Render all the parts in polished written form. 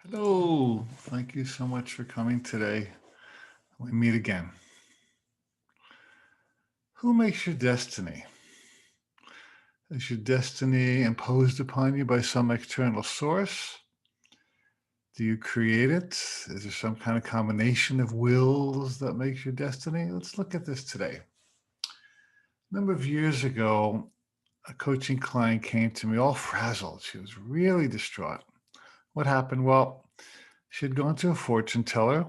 Hello, thank you so much for coming today. We meet again. Who makes your destiny? Is your destiny imposed upon you by some external source? Do you create it? Is there some kind of combination of wills that makes your destiny? Let's look at this today. A number of years ago, a coaching client came to me all frazzled. She was really distraught. What happened? Well, she had gone to a fortune teller,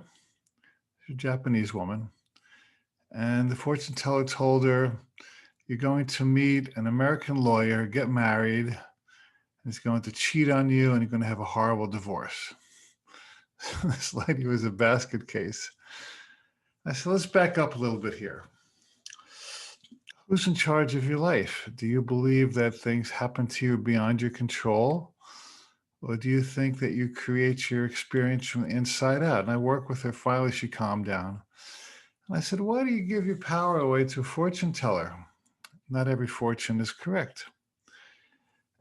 she's a Japanese woman, and the fortune teller told her, "You're going to meet an American lawyer, get married, and he's going to cheat on you, and you're going to have a horrible divorce." This lady was a basket case. I said, let's back up a little bit here. Who's in charge of your life? Do you believe that things happen to you beyond your control? Or do you think that you create your experience from the inside out? And I worked with her. Finally, she calmed down. And I said, why do you give your power away to a fortune teller? Not every fortune is correct.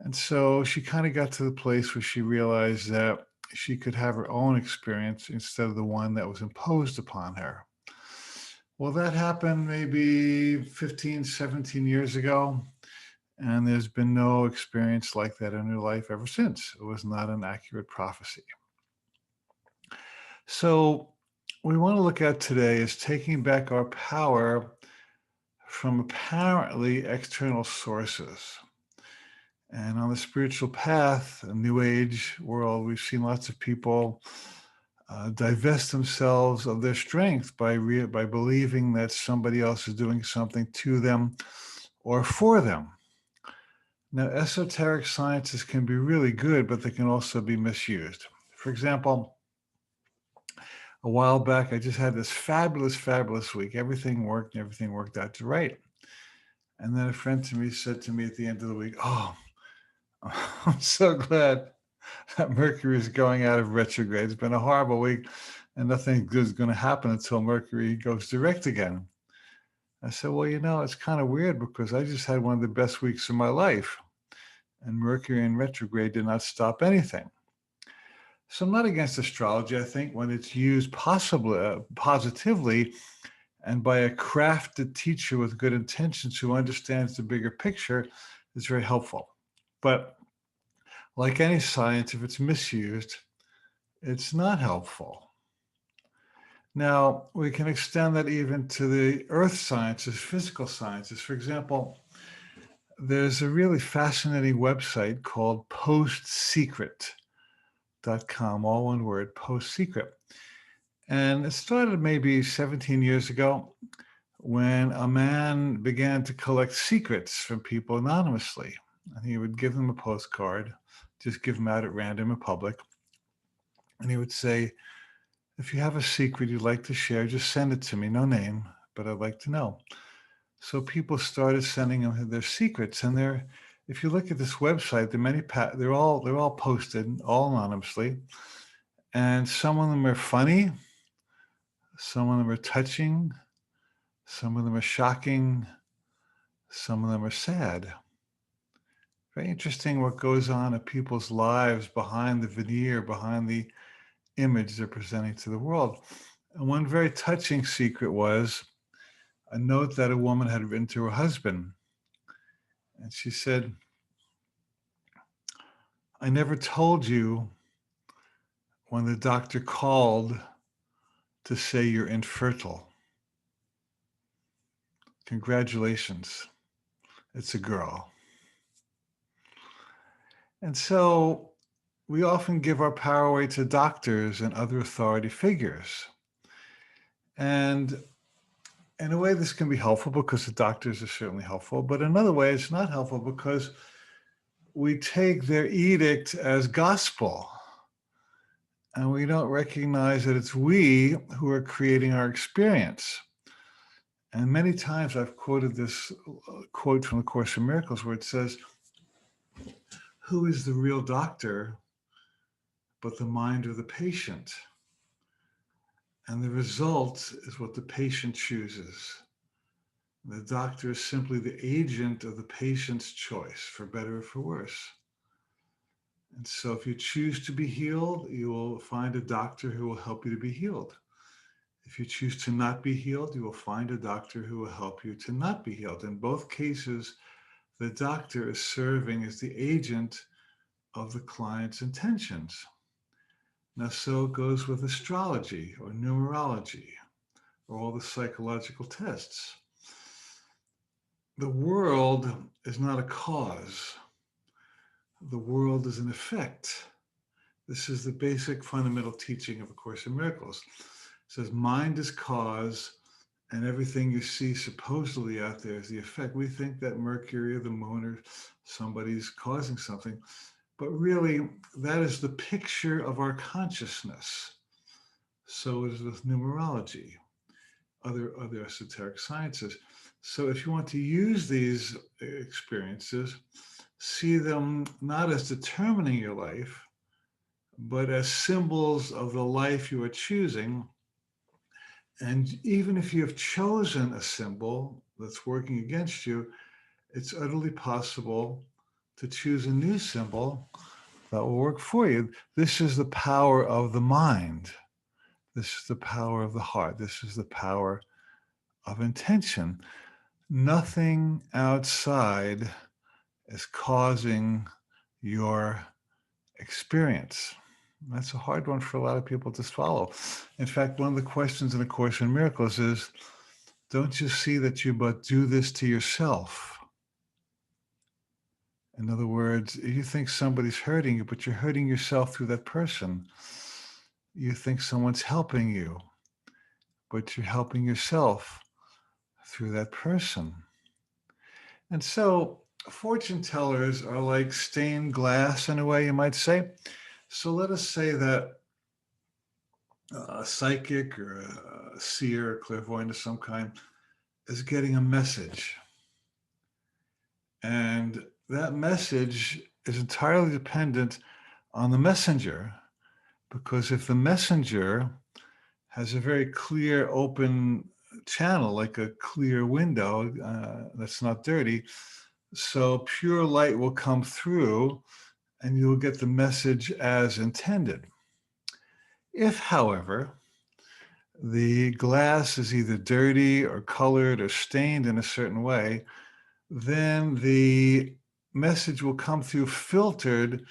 And so she kind of got to the place where she realized that she could have her own experience instead of the one that was imposed upon her. Well, that happened maybe 15, 17 years ago. And there's been no experience like that in her life ever since. It was not an accurate prophecy. So, what we want to look at today is taking back our power from apparently external sources. And on the spiritual path, a new age world, we've seen lots of people divest themselves of their strength by believing that somebody else is doing something to them or for them. Now, esoteric sciences can be really good, but they can also be misused. For example, a while back, I just had this fabulous, fabulous week. Everything worked and everything worked out right. And then a friend to me said to me at the end of the week, "Oh, I'm so glad that Mercury is going out of retrograde. It's been a horrible week, and nothing good is going to happen until Mercury goes direct again." I said, "Well, it's kind of weird because I just had one of the best weeks of my life, and Mercury in retrograde did not stop anything." So I'm not against astrology. I think when it's used possibly positively and by a crafted teacher with good intentions who understands the bigger picture, it's very helpful. But like any science, if it's misused, it's not helpful. Now, we can extend that even to the earth sciences, physical sciences. For example, there's a really fascinating website called postsecret.com, all one word, Post Secret. And it started maybe 17 years ago when a man began to collect secrets from people anonymously. And he would give them a postcard, just give them out at random in public. And he would say, if you have a secret you'd like to share, just send it to me. No name, but I'd like to know. So people started sending him their secrets. And if you look at this website, they're all posted, all anonymously. And some of them are funny, some of them are touching, some of them are shocking, some of them are sad. Very interesting what goes on in people's lives behind the veneer, behind the image they're presenting to the world. And one very touching secret was a note that a woman had written to her husband. And she said, "I never told you when the doctor called to say you're infertile. Congratulations, it's a girl." And so we often give our power away to doctors and other authority figures. And in a way, this can be helpful because the doctors are certainly helpful. But another way, it's not helpful because we take their edict as gospel. And we don't recognize that it's we who are creating our experience. And many times I've quoted this quote from the Course in Miracles where it says, "Who is the real doctor but the mind of the patient?" And the result is what the patient chooses. The doctor is simply the agent of the patient's choice, for better or for worse. And so if you choose to be healed, you will find a doctor who will help you to be healed. If you choose to not be healed, you will find a doctor who will help you to not be healed. In both cases, the doctor is serving as the agent of the client's intentions. Now, so it goes with astrology or numerology or all the psychological tests. The world is not a cause. The world is an effect. This is the basic fundamental teaching of A Course in Miracles. It says mind is cause, and everything you see supposedly out there is the effect. We think that Mercury or the moon or somebody's causing something, but really that is the picture of our consciousness. So is with numerology, other esoteric sciences. So if you want to use these experiences, see them not as determining your life, but as symbols of the life you are choosing. And even if you have chosen a symbol that's working against you, it's utterly possible to choose a new symbol that will work for you. This is the power of the mind. This is the power of the heart. This is the power of intention. Nothing outside is causing your experience. That's a hard one for a lot of people to swallow. In fact, one of the questions in A Course in Miracles is, don't you see that you but do this to yourself? In other words, you think somebody's hurting you, but you're hurting yourself through that person. You think someone's helping you, but you're helping yourself through that person. And so fortune tellers are like stained glass in a way, you might say. So let us say that a psychic or a seer, or clairvoyant of some kind is getting a message. And that message is entirely dependent on the messenger, because if the messenger has a very clear, open channel, like a clear window that's not dirty, so pure light will come through and you'll get the message as intended. If, however, the glass is either dirty or colored or stained in a certain way, then the message will come through filtered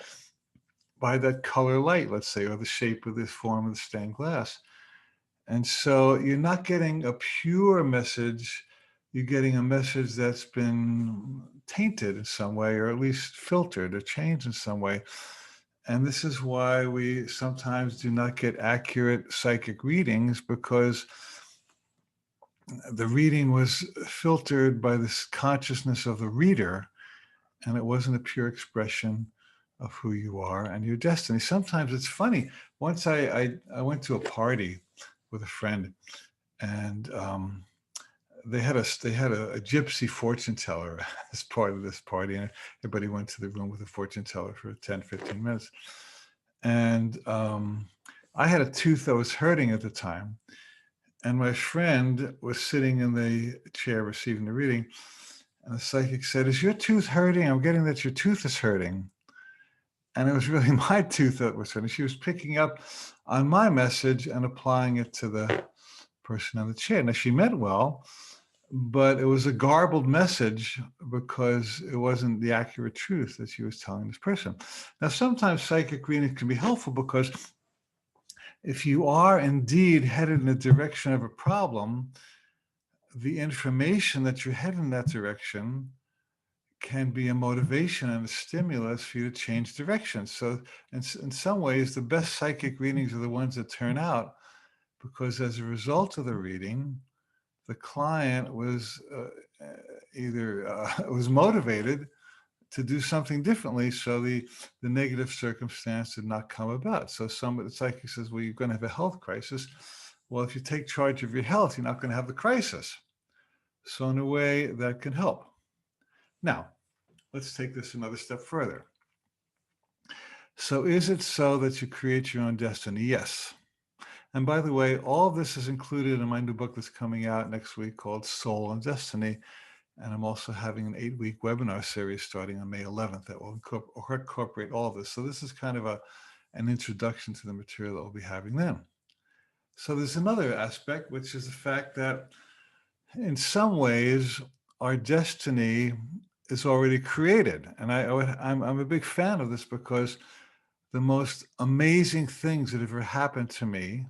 by that color light, let's say, or the shape of the form of the stained glass. And so you're not getting a pure message, you're getting a message that's been tainted in some way, or at least filtered or changed in some way. And this is why we sometimes do not get accurate psychic readings, because the reading was filtered by this consciousness of the reader, and it wasn't a pure expression of who you are and your destiny. Sometimes it's funny. Once I went to a party with a friend, and they had a gypsy fortune teller as part of this party, and everybody went to the room with a fortune teller for 10, 15 minutes. And I had a tooth that was hurting at the time, and my friend was sitting in the chair receiving the reading, and the psychic said, "Is your tooth hurting? I'm getting that your tooth is hurting." And it was really my tooth that was hurting. She was picking up on my message and applying it to the person on the chair. Now, she meant well, but it was a garbled message because it wasn't the accurate truth that she was telling this person. Now, sometimes psychic readings can be helpful, because if you are indeed headed in the direction of a problem, the information that you're headed in that direction can be a motivation and a stimulus for you to change direction. So in some ways, the best psychic readings are the ones that turn out, because as a result of the reading, the client was was motivated to do something differently, so the negative circumstance did not come about. So the psychic says, well, you're going to have a health crisis. Well, if you take charge of your health, you're not going to have the crisis. So in a way, that can help. Now, let's take this another step further. So is it so that you create your own destiny? Yes. And by the way, all of this is included in my new book that's coming out next week called Soul and Destiny. And I'm also having an 8-week webinar series starting on May 11th that will incorporate all of this. So this is kind of an introduction to the material that we'll be having then. So there's another aspect, which is the fact that in some ways, our destiny is already created. And I'm a big fan of this because the most amazing things that have ever happened to me,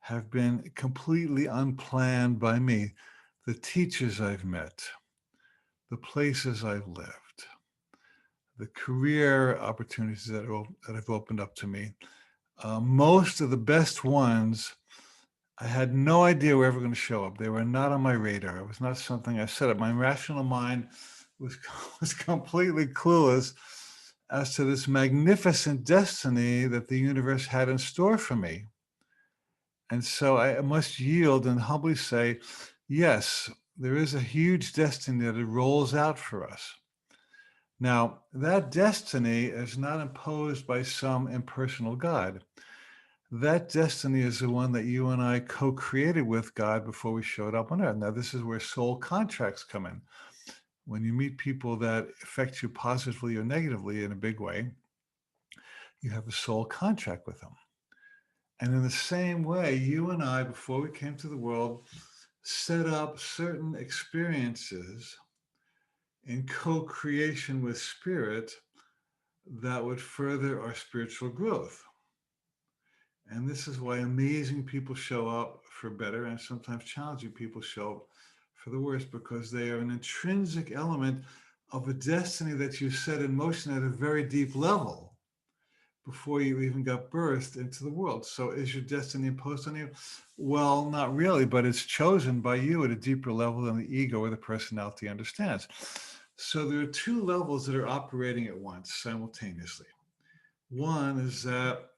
have been completely unplanned by me. The teachers I've met, the places I've lived, the career opportunities that have opened up to me. Most of the best ones, I had no idea were ever going to show up. They were not on my radar. It was not something I set up. My rational mind was, was completely clueless as to this magnificent destiny that the universe had in store for me. And so I must yield and humbly say, yes, there is a huge destiny that it rolls out for us. Now, that destiny is not imposed by some impersonal God. That destiny is the one that you and I co-created with God before we showed up on earth. Now, this is where soul contracts come in. When you meet people that affect you positively or negatively in a big way, you have a soul contract with them. And in the same way, you and I, before we came to the world, set up certain experiences in co-creation with spirit that would further our spiritual growth. And this is why amazing people show up for better and sometimes challenging people show up for the worse, because they are an intrinsic element of a destiny that you set in motion at a very deep level before you even got birthed into the world. So is your destiny imposed on you? Well, not really, but it's chosen by you at a deeper level than the ego or the personality understands. So there are two levels that are operating at once simultaneously. One is that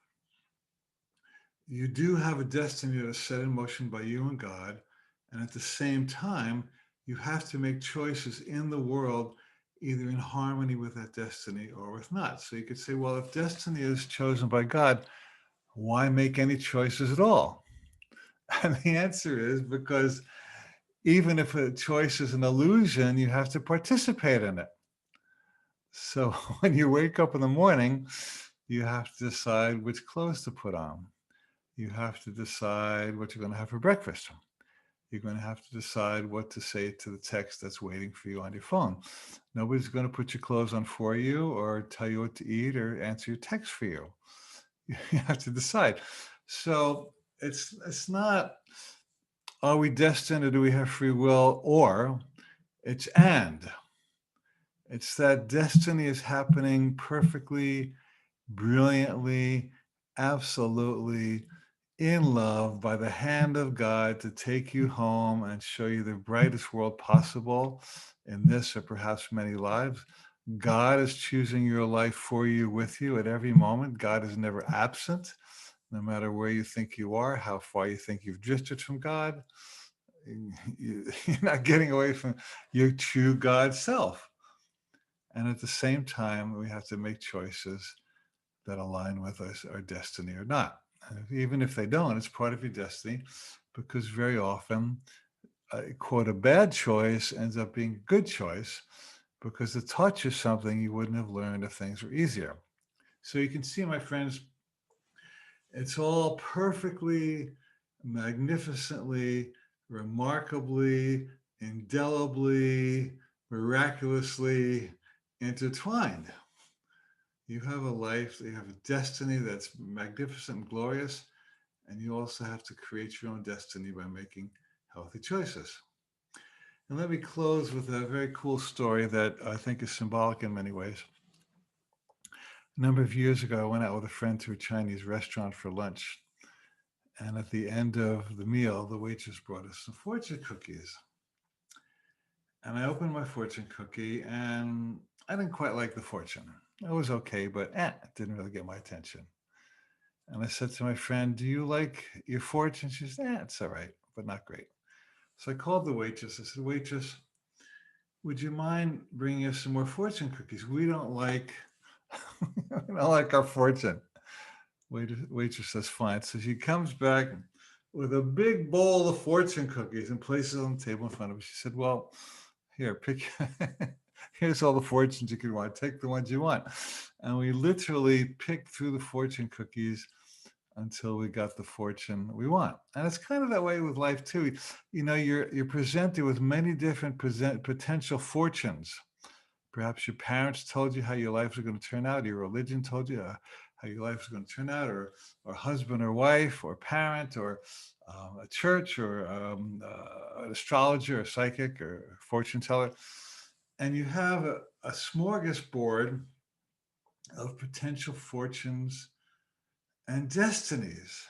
you do have a destiny that is set in motion by you and God. And at the same time, you have to make choices in the world, either in harmony with that destiny or with not. So you could say, well, if destiny is chosen by God, why make any choices at all? And the answer is because even if a choice is an illusion, you have to participate in it. So when you wake up in the morning, you have to decide which clothes to put on. You have to decide what you're going to have for breakfast. You're going to have to decide what to say to the text that's waiting for you on your phone. Nobody's going to put your clothes on for you or tell you what to eat or answer your text for you. You have to decide. So it's not, are we destined or do we have free will? Or it's and. It's that destiny is happening perfectly, brilliantly, absolutely in love by the hand of God to take you home and show you the brightest world possible in this or perhaps many lives. God is choosing your life for you, with you at every moment. God is never absent, no matter where you think you are, how far you think you've drifted from God. You're not getting away from your true God self. And at the same time, we have to make choices that align with us, our destiny or not. And even if they don't, it's part of your destiny, because very often, quote, a bad choice ends up being a good choice because it taught you something you wouldn't have learned if things were easier. So you can see, my friends, it's all perfectly, magnificently, remarkably, indelibly, miraculously intertwined. You have a life, you have a destiny that's magnificent and glorious, and you also have to create your own destiny by making healthy choices. And let me close with a very cool story that I think is symbolic in many ways. A number of years ago, I went out with a friend to a Chinese restaurant for lunch. And at the end of the meal, the waitress brought us some fortune cookies. And I opened my fortune cookie and I didn't quite like the fortune. It was okay, but it didn't really get my attention. And I said to my friend, "Do you like your fortune?" She said, "It's all right, but not great." So I called the waitress. I said, "Waitress, would you mind bringing us some more fortune cookies? We don't like, we don't like our fortune." Waitress says, "Fine." So she comes back with a big bowl of fortune cookies and places it on the table in front of her. She said, well, here, pick, here's all the fortunes you could want. Take the ones you want. And we literally picked through the fortune cookies until we got the fortune we want. And it's kind of that way with life too. You know, you're presented with many different potential fortunes. Perhaps your parents told you how your life was going to turn out. Your religion told you how your life was going to turn out, or husband or wife, or parent, or a church, or an astrologer, or psychic, or fortune teller. And you have a smorgasbord of potential fortunes and destinies.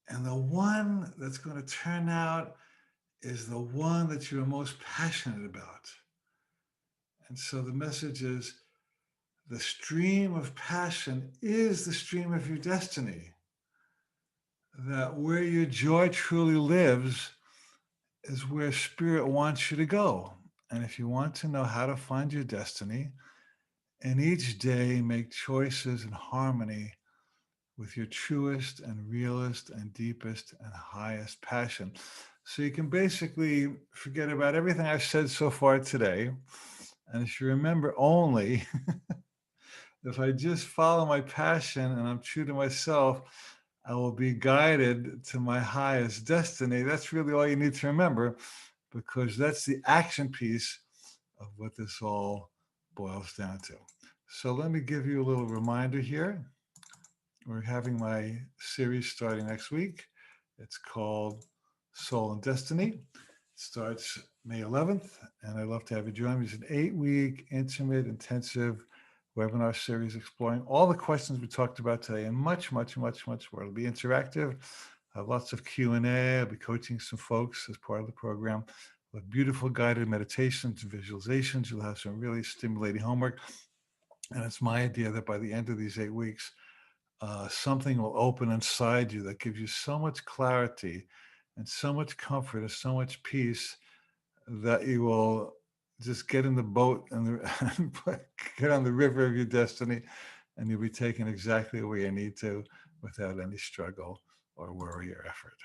And the one that's going to turn out is the one that you're most passionate about. And so the message is the stream of passion is the stream of your destiny. That where your joy truly lives is where spirit wants you to go. And if you want to know how to find your destiny, and each day make choices in harmony with your truest and realest and deepest and highest passion. So you can basically forget about everything I've said so far today. And if you remember only, if I just follow my passion and I'm true to myself, I will be guided to my highest destiny. That's really all you need to remember, because that's the action piece of what this all boils down to. So let me give you a little reminder here. We're having my series starting next week. It's called Soul and Destiny. It starts May 11th, and I'd love to have you join me. It's an 8-week, intimate, intensive webinar series exploring all the questions we talked about today and much, much, much, much more. It'll be interactive. I have lots of Q&A. I'll be coaching some folks as part of the program with beautiful guided meditations and visualizations. You'll have some really stimulating homework. And it's my idea that by the end of these 8 weeks, something will open inside you that gives you so much clarity and so much comfort and so much peace that you will just get in the boat and get on the river of your destiny, and you'll be taken exactly where you need to without any struggle or worry or effort.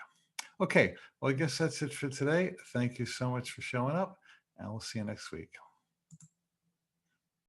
Okay, well, I guess that's it for today. Thank you so much for showing up, and we'll see you next week.